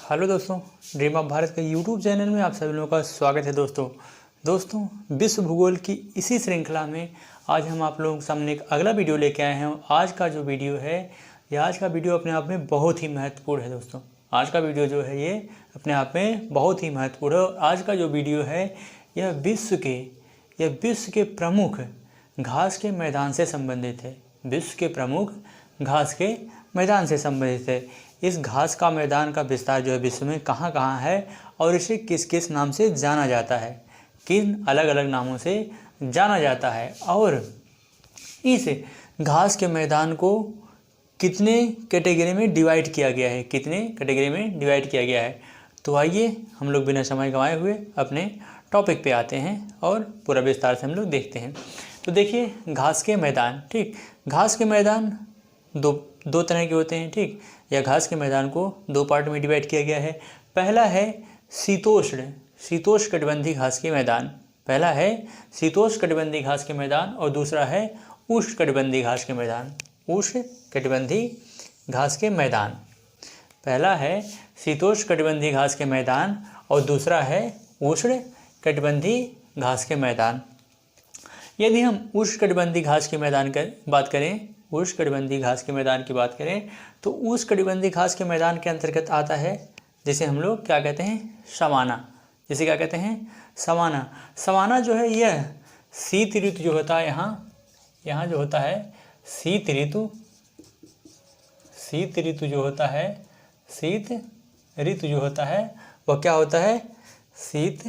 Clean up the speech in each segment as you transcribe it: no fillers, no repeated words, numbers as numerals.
Hello दोस्तों, dream of Bharat के YouTube channel में आप सभी लोगों का स्वागत है। दोस्तों विश्व भूगोल की इसी श्रृंखला में आज हम आप लोगों के सामने एक अगला वीडियो लेके आए हैं। आज का जो वीडियो है आज का वीडियो अपने आप में बहुत ही महत्वपूर्ण है। दोस्तों आज का वीडियो जो है ये अपने आप में बहुत ही महत्वपूर्ण है। और आज का जो वीडियो है यह विश्व के प्रमुख घास के मैदान से संबंधित है। विश्व के प्रमुख घास के मैदान से संबंधित है। इस घास का मैदान का विस्तार जो है विश्व में कहाँ कहाँ है और इसे किस किस नाम से जाना जाता है, किन अलग अलग नामों से जाना जाता है, और इस घास के मैदान को कितने कैटेगरी में डिवाइड किया गया है, कितने कैटेगरी में डिवाइड किया गया है। तो आइए हम लोग बिना समय गंवाए हुए अपने टॉपिक पे आते हैं और पूरा विस्तार से हम लोग देखते हैं। तो देखिए घास के मैदान, ठीक, घास के मैदान दो तरह के होते हैं। ठीक, या घास के मैदान को दो पार्ट में डिवाइड किया गया है। पहला है शीतोष्ण कटिबंधीय घास के मैदान, पहला है शीतोष्ण कटिबंधीय घास के मैदान और दूसरा है उष्ण कटिबंधीय घास के मैदान। उष्ण कटिबंधीय घास के मैदान, पहला है शीतोष्ण कटिबंधीय घास के मैदान और दूसरा है उष्ण कटिबंधीय घास के मैदान। यदि हम उष्ण कटिबंधीय घास के मैदान की बात करें, उष्ण कटिबंधीय घास के मैदान की बात करें तो उष्ण कटिबंधीय घास के मैदान के अंतर्गत आता है जिसे हम लोग क्या कहते हैं, सवाना। जिसे क्या कहते हैं, सवाना। सवाना जो है यह शीत ऋतु जो होता है, यहाँ जो होता है शीत ऋतु जो होता है, शीत ऋतु जो होता है वह क्या होता है, शीत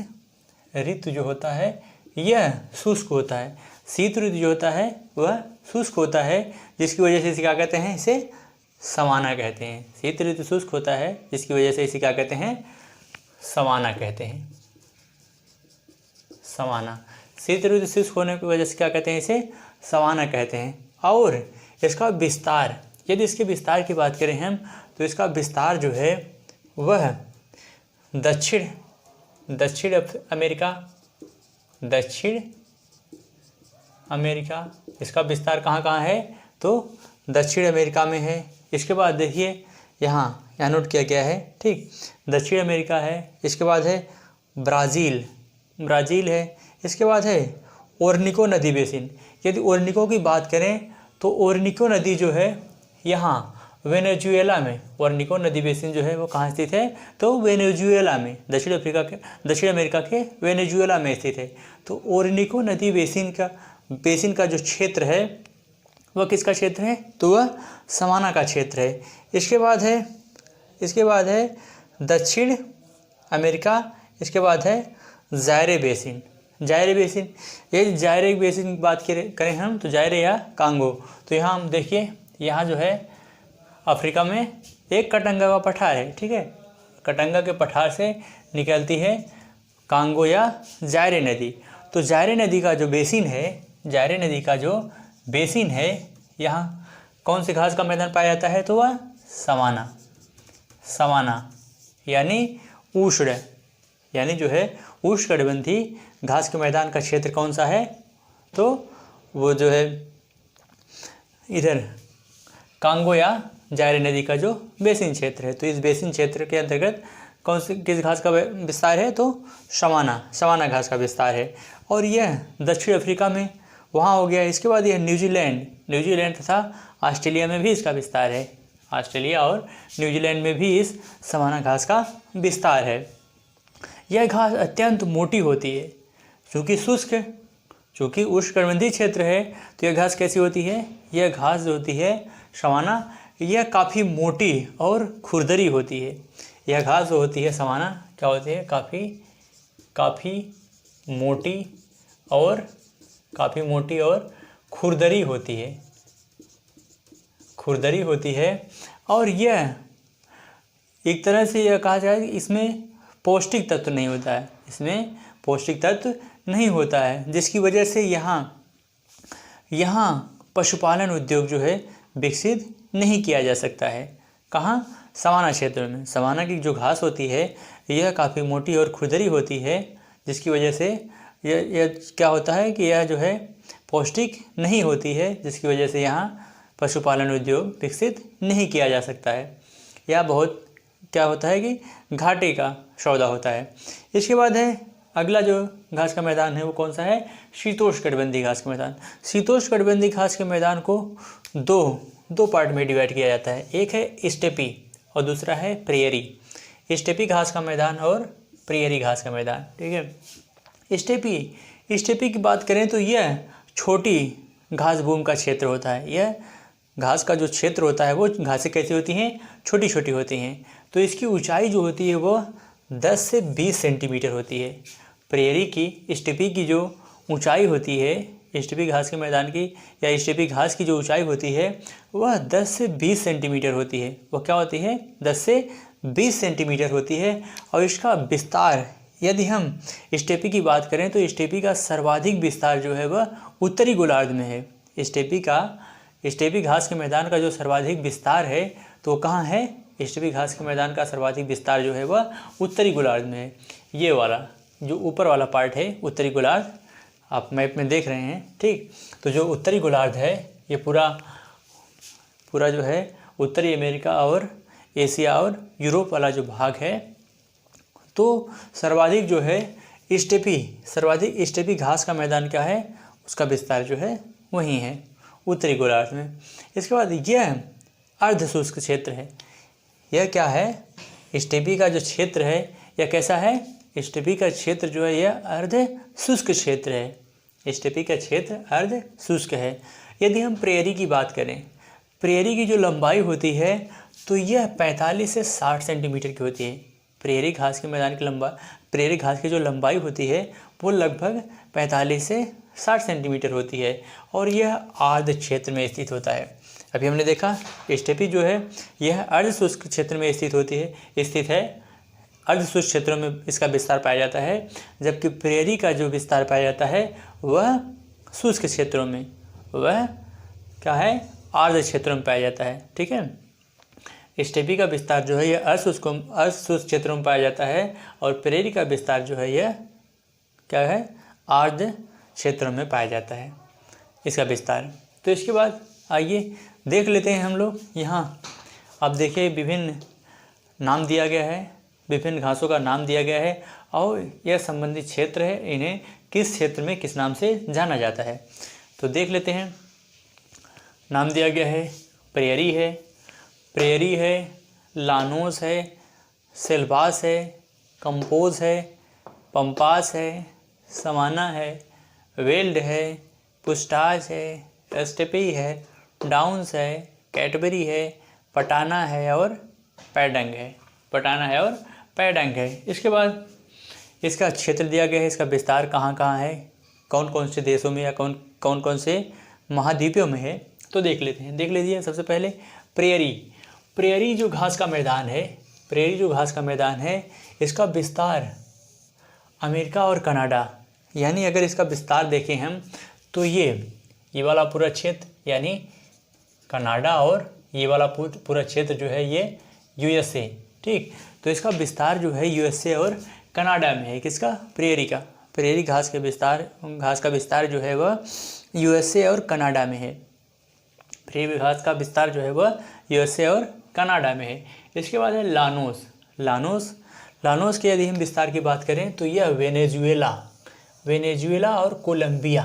ऋतु जो होता है यह शुष्क होता है। शीत ऋतु जो होता है वह शुष्क होता है, जिसकी वजह से इसे क्या कहते हैं, इसे सवाना कहते हैं। शीत ऋतु शुष्क होता है जिसकी वजह से इसे क्या कहते हैं, सवाना कहते हैं। सवाना, शीत ऋतु शुष्क होने की वजह से क्या कहते हैं, इसे सवाना कहते हैं। और इसका विस्तार, यदि इसके विस्तार की बात करें हम तो इसका विस्तार जो है वह दक्षिण अमेरिका, इसका विस्तार कहाँ कहाँ है तो दक्षिण अमेरिका में है। इसके बाद देखिए यहाँ नोट किया गया है, ठीक, दक्षिण अमेरिका है। इसके बाद है ब्राज़ील है। इसके बाद है ओरनिको नदी बेसिन। यदि ओरनिको की बात करें तो ओरनिको नदी जो है यहाँ वेनेजुएला में, ओरनिको नदी बेसिन जो है वो कहाँ स्थित है तो वेनेजुएला में, दक्षिण अमेरिका के वेनेजुएला में स्थित है। तो ओरनिको नदी बेसिन का जो क्षेत्र है वह किसका क्षेत्र है तो वह सवाना का क्षेत्र है। इसके बाद है दक्षिण अमेरिका। इसके बाद है जायरे बेसिन। यदि जायरे बेसिन की बात करें हम तो जायरे या कांगो, तो यहाँ हम देखिए यहाँ जो है अफ्रीका में एक कटंगा का पठार है, ठीक है, कटंगा के पठार से निकलती है कांगो या जायरे नदी। तो जायरे नदी का जो बेसिन है यहाँ कौन सी घास का मैदान पाया जाता है तो वह सवाना यानी उष्ण, यानी जो है उष्ण कटिबंधीय घास के मैदान का क्षेत्र कौन सा है तो वो जो है इधर कांगो या जायरे नदी का जो बेसिन क्षेत्र है। तो इस बेसिन क्षेत्र के अंतर्गत किस घास का विस्तार है तो सवाना घास का विस्तार है। और यह दक्षिण अफ्रीका में वहाँ हो गया। इसके बाद यह न्यूजीलैंड तथा ऑस्ट्रेलिया में भी इसका विस्तार है। ऑस्ट्रेलिया और न्यूजीलैंड में भी इस सवाना घास का विस्तार है। यह घास अत्यंत मोटी होती है, चूँकि उष्ण कटिबंधीय क्षेत्र है तो यह घास कैसी होती है, यह घास जो होती है सवाना यह काफ़ी मोटी और खुरदरी होती है। यह घास जो होती है सवाना क्या होती है, काफ़ी मोटी और खुरदरी होती है। और यह एक तरह से यह कहा जाए कि इसमें पौष्टिक तत्व नहीं होता है, जिसकी वजह से यहाँ पशुपालन उद्योग जो है विकसित नहीं किया जा सकता है। कहाँ, सवाना क्षेत्र में। सवाना की जो घास होती है यह काफ़ी मोटी और खुरदरी होती है, जिसकी वजह से यह क्या होता है कि यह जो है पौष्टिक नहीं होती है, जिसकी वजह से यहाँ पशुपालन उद्योग विकसित नहीं किया जा सकता है। यह बहुत क्या होता है कि घाटे का सौदा होता है। इसके बाद है अगला जो घास का मैदान है वो कौन सा है, शीतोष्णकटिबंधीय घास का मैदान। शीतोष्णकटिबंधीय घास के मैदान को दो पार्ट में डिवाइड किया जाता है, एक है स्टेपी और दूसरा है प्रेयरी। स्टेपी घास का मैदान और प्रेयरी घास का मैदान, ठीक है। स्टेपी की बात करें तो यह छोटी घास भूमि का क्षेत्र होता है। यह घास का जो क्षेत्र होता है वो घासें कैसी होती हैं, छोटी छोटी होती हैं। तो इसकी ऊंचाई जो होती है वो 10 से 20 सेंटीमीटर होती है। प्रेयरी की स्टेपी की जो ऊंचाई होती है, स्टेपी घास के मैदान की या स्टेपी घास की जो ऊंचाई होती है वह 10 से 20 सेंटीमीटर होती है। वह क्या होती है, 10 से 20 सेंटीमीटर होती है। और इसका विस्तार, यदि हम स्टेपी की बात करें तो स्टेपी का सर्वाधिक विस्तार जो है वह उत्तरी गोलार्ध में है। स्टेपी घास के मैदान का जो सर्वाधिक विस्तार है तो कहाँ है, स्टेपी घास के मैदान का सर्वाधिक विस्तार जो है वह उत्तरी गोलार्ध में है। ये वाला जो ऊपर वाला पार्ट है उत्तरी गोलार्ध, आप मैप में देख रहे हैं, ठीक। तो जो उत्तरी गोलार्ध है ये पूरा जो है उत्तरी अमेरिका और एशिया और यूरोप वाला जो भाग है, तो सर्वाधिक जो है सर्वाधिक स्टेपी घास का मैदान क्या है, उसका विस्तार जो है वहीं है उत्तरी गोलार्ध में। इसके बाद यह अर्ध शुष्क क्षेत्र है। यह क्या है, स्टेपी का जो क्षेत्र है यह कैसा है, स्टेपी का क्षेत्र जो है यह अर्ध शुष्क क्षेत्र है। स्टेपी का क्षेत्र अर्ध शुष्क है। यदि हम प्रेयरी की बात करें, प्रेयरी की जो लंबाई होती है तो यह 45 से 60 सेंटीमीटर की होती है। प्रेयरी घास के मैदान की प्रेयरी घास की जो लंबाई होती है वो लगभग 45 से 60 सेंटीमीटर होती है और यह आर्द्र क्षेत्र में स्थित होता है। अभी हमने देखा स्टेपी जो है यह अर्ध शुष्क क्षेत्र में स्थित है। अर्ध शुष्क क्षेत्रों में इसका विस्तार पाया जाता है, जबकि प्रेयरी का जो विस्तार पाया जाता है वह शुष्क क्षेत्रों में, वह क्या है, आर्द्र क्षेत्रों में पाया जाता है, ठीक है। स्टेपी का विस्तार जो है यह अर्ध शुष्क क्षेत्रों में पाया जाता है और प्रेयरी का विस्तार जो है यह क्या है, आर्द्र क्षेत्रों में पाया जाता है इसका विस्तार। तो इसके बाद आइए देख लेते हैं हम लोग। यहाँ आप देखिए विभिन्न नाम दिया गया है, विभिन्न घासों का नाम दिया गया है और यह संबंधित क्षेत्र है, इन्हें किस क्षेत्र में किस नाम से जाना जाता है। तो देख लेते हैं। नाम दिया गया है, प्रेयरी है, लानोस है, सेल्वास है, कंपोज है, पंपास है, समाना है, वेल्ड है, पुस्टाज है, स्टेपी है, डाउन्स है, कैटबरी है, पटाना है और पैडंग है। इसके बाद इसका क्षेत्र दिया गया है, इसका विस्तार कहाँ कहाँ है, कौन कौन से देशों में या कौन कौन से महाद्वीपों में है, तो देख लेते हैं। देख लीजिए सबसे पहले प्रेयरी जो घास का मैदान है, इसका विस्तार अमेरिका और कनाडा, यानी अगर इसका विस्तार देखें हम तो ये वाला पूरा क्षेत्र यानी कनाडा और ये वाला पूरा क्षेत्र जो है ये यूएसए, ठीक। तो इसका विस्तार जो है यूएसए और कनाडा में है, किसका, प्रेयरी घास का विस्तार जो है वह यूएसए और कनाडा में है। प्रेयरी घास का विस्तार जो है वह यूएसए और कनाडा में है। इसके बाद है लानोस के यदि हम विस्तार की बात करें तो यह वेनेजुएला और कोलंबिया,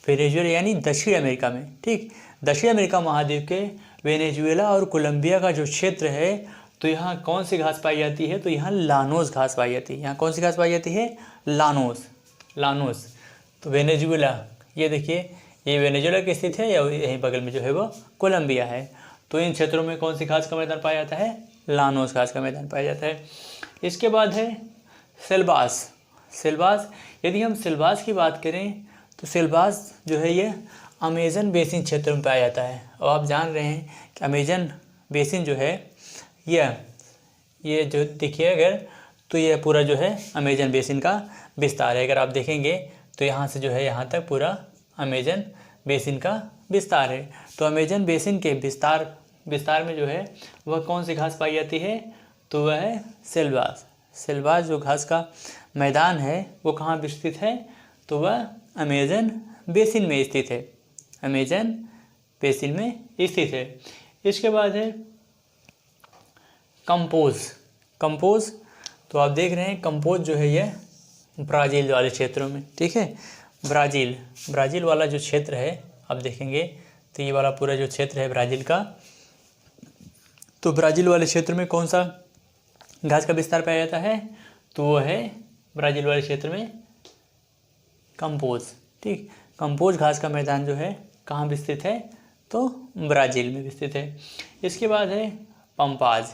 वेनेजुएला यानी दक्षिण अमेरिका में, ठीक। दक्षिण अमेरिका महाद्वीप के वेनेजुएला और कोलंबिया का जो क्षेत्र है तो यहाँ कौन सी घास पाई जाती है, तो यहाँ लानोस घास पाई जाती है। यहाँ कौन सी घास पाई जाती है, लानोस। तो वेनेजुएला, ये देखिए ये वेनेजुएला की स्थित है या यहीं बगल में जो है वो कोलंबिया है। तो इन क्षेत्रों में कौन सी घास का मैदान पाया जाता है, लानोस घास का मैदान पाया जाता है। इसके बाद है सेल्वास। यदि हम सेल्वास की बात करें तो सेल्वास जो है ये अमेजन बेसिन क्षेत्र में पाया जाता है। और आप जान रहे हैं कि अमेजन बेसिन जो है ये जो देखिए अगर, तो ये पूरा जो है अमेजन बेसिन का विस्तार है। अगर आप देखेंगे तो यहाँ से जो है यहाँ तक पूरा अमेजन बेसिन का विस्तार है। तो अमेजन बेसिन के विस्तार में जो है वह कौन सी घास पाई जाती है, तो वह है सेल्वास जो घास का मैदान है वो कहाँ विस्तृत है, तो वह अमेजन बेसिन में स्थित है। इसके बाद है कंपोज तो आप देख रहे हैं कंपोज जो है ये ब्राज़ील वाले क्षेत्रों में, ठीक है। ब्राज़ील वाला जो क्षेत्र है आप देखेंगे तो ये वाला पूरा जो क्षेत्र है ब्राज़ील का, तो ब्राज़ील वाले क्षेत्र में कौन सा घास का विस्तार पाया जाता है, तो वो है ब्राज़ील वाले क्षेत्र में कंपोज, ठीक। कंपोज घास का मैदान जो है कहाँ विस्तृत है, तो ब्राज़ील में विस्तृत है। इसके बाद है पंपाज।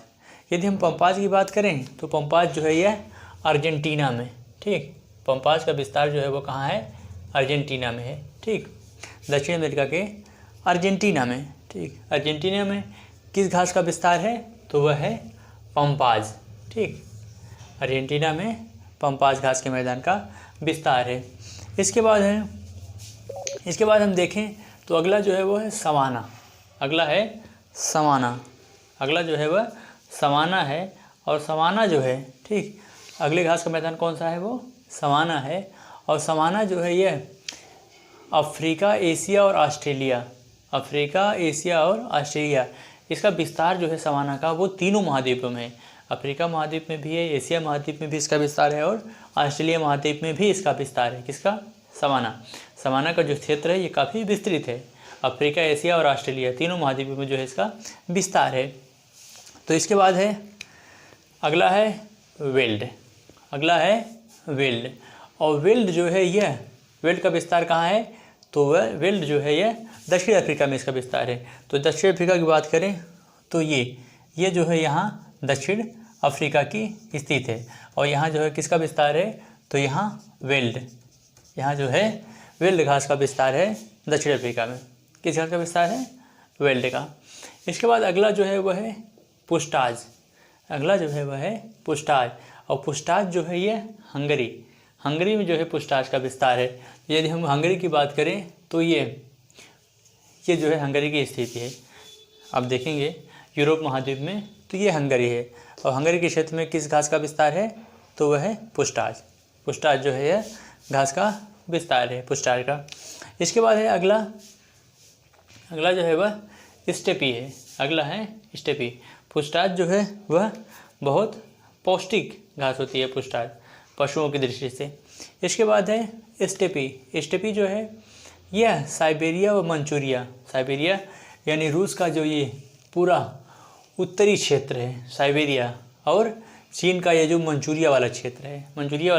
यदि हम पंपाज की बात करें तो पंपाज जो है यह अर्जेंटीना में, ठीक। पंपाज का विस्तार जो है वो कहाँ है, अर्जेंटीना में है, ठीक। दक्षिण अमेरिका के अर्जेंटीना में, ठीक। अर्जेंटीना में किस घास का विस्तार है, तो वह है पंपाज, ठीक। अर्जेंटीना में पंपाज घास के मैदान का विस्तार है। इसके बाद हम देखें तो अगला जो है वो है सवाना। अगला जो है वह सवाना है, और सवाना जो है, ठीक, अगले घास का मैदान कौन सा है, वो सवाना है। और सवाना जो है यह अफ्रीका, एशिया और ऑस्ट्रेलिया, इसका विस्तार जो है सवाना का वो तीनों महाद्वीपों में है। अफ्रीका महाद्वीप में भी है, एशिया महाद्वीप में भी इसका विस्तार है, और ऑस्ट्रेलिया महाद्वीप में भी इसका विस्तार है। किसका, सवाना का जो क्षेत्र है ये काफ़ी विस्तृत है। अफ्रीका, एशिया और ऑस्ट्रेलिया तीनों महाद्वीपों में जो है इसका विस्तार है। तो इसके बाद है अगला है वेल्ड। और वेल्ड जो है यह, वेल्ड का विस्तार कहाँ है, तो वह वेल्ड जो है यह दक्षिण अफ्रीका में इसका विस्तार है। तो दक्षिण अफ्रीका की बात करें तो ये जो है यहाँ दक्षिण अफ्रीका की स्थित है, और यहाँ जो है किसका विस्तार है, तो यहाँ जो है वेल्ड घास का विस्तार है दक्षिण अफ्रीका में। किस घास का विस्तार है, वेल्ड का। इसके बाद अगला जो है वह है पुस्टाज। और पुस्टाज जो है ये हंगरी में जो है पुस्टाज का विस्तार है। यदि हम हंगरी की बात करें तो ये जो है हंगरी की स्थिति है। आप देखेंगे यूरोप महाद्वीप में तो ये हंगरी है, और हंगरी के क्षेत्र में किस घास का विस्तार है, तो वह है पुस्टाज जो है यह घास का विस्तार है, पुस्टाज का। इसके बाद है अगला जो है वह स्टेपी है। अगला है स्टेपी। पुस्टाज जो है वह बहुत पौष्टिक घास होती है, पुस्टाज पशुओं की दृष्टि से। इसके बाद है स्टेपी जो है यह साइबेरिया और मंचूरिया यानी रूस का जो ये पूरा उत्तरी क्षेत्र है साइबेरिया, और चीन का ये जो मंचूरिया वाला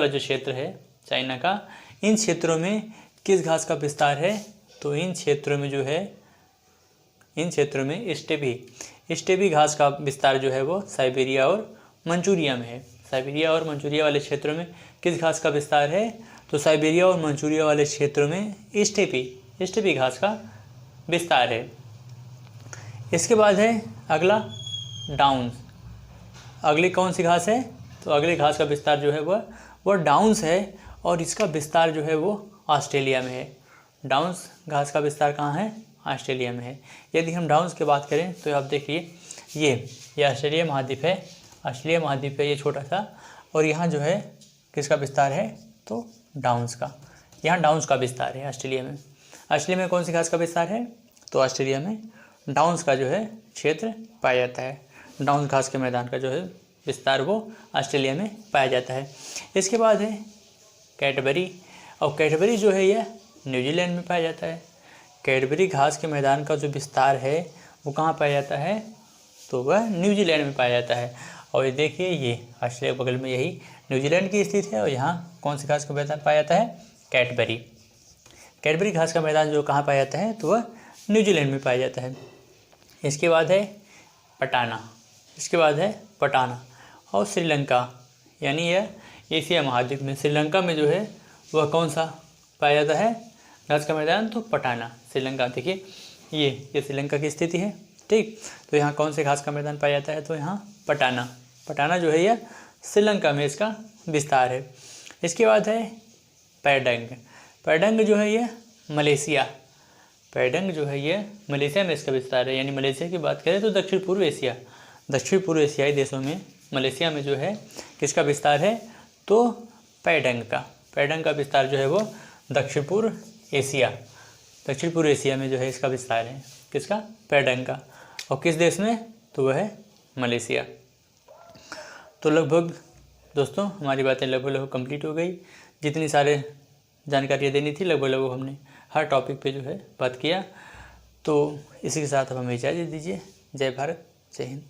जो क्षेत्र है चाइना का, इन क्षेत्रों में किस घास का विस्तार है, तो इन क्षेत्रों में स्टेपी घास का विस्तार जो है वो साइबेरिया और मंचूरिया में है। साइबेरिया और मंचूरिया वाले क्षेत्रों में किस घास का विस्तार है, तो साइबेरिया और मंचूरिया वाले क्षेत्रों में स्टेपी घास का विस्तार है। इसके बाद है अगला डाउन्स। अगली कौन सी घास है, तो अगले घास का विस्तार जो है वह डाउन्स है, और इसका विस्तार जो है वो ऑस्ट्रेलिया में है। डाउन्स घास का विस्तार कहाँ है, ऑस्ट्रेलिया में है। यदि हम डाउन्स की बात करें तो आप देखिए ये ऑस्ट्रेलिया महाद्वीप है, ये छोटा सा, और यहाँ जो है किसका विस्तार है, तो डाउन्स का। यहाँ डाउन्स का विस्तार है ऑस्ट्रेलिया में कौन सी घास का विस्तार है, तो ऑस्ट्रेलिया में डाउन्स का जो है क्षेत्र पाया जाता है। डाउन्स घास के मैदान का जो है विस्तार वो ऑस्ट्रेलिया में पाया जाता है। इसके बाद है कैडबरी। और कैडबरी जो है यह न्यूजीलैंड में पाया जाता है। कैडबरी घास के मैदान का जो विस्तार है वो कहाँ पाया जाता है, तो वह न्यूजीलैंड में पाया जाता है। और ये देखिए ये ऑस्ट्रेलिया के बगल में यही न्यूजीलैंड की स्थिति है, और यहाँ कौन सी घास का मैदान पाया जाता है, कैडबरी घास का मैदान जो कहाँ पाया जाता है, तो वह न्यूजीलैंड में पाया जाता है। इसके बाद है पटाना। और श्रीलंका, यानी यह एशिया महाद्वीप में श्रीलंका में जो है वह कौन सा पाया जाता है घास का मैदान, तो पटाना। श्रीलंका देखिए ये श्रीलंका की स्थिति है, ठीक। तो यहाँ कौन से घास का मैदान पाया जाता है, तो यहाँ पटाना जो है यह श्रीलंका में इसका विस्तार है। इसके बाद है पैडंग जो है यह मलेशिया में इसका विस्तार है। यानी मलेशिया की बात करें तो दक्षिण पूर्व एशियाई देशों में मलेशिया में जो है किसका विस्तार है, तो पैडंग का विस्तार जो है वो दक्षिण पूर्व एशिया में जो है इसका विस्तार है, किसका, पैडंग का। और किस देश में, तो वह है मलेशिया। तो लगभग दोस्तों हमारी बातें लगभग कंप्लीट हो गई। जितनी सारे जानकारियाँ देनी थी लगभग हमने हर टॉपिक पे जो है बात किया। तो इसी के साथ अब हमें इजाज़त दीजिए। जय भारत, जय हिंद।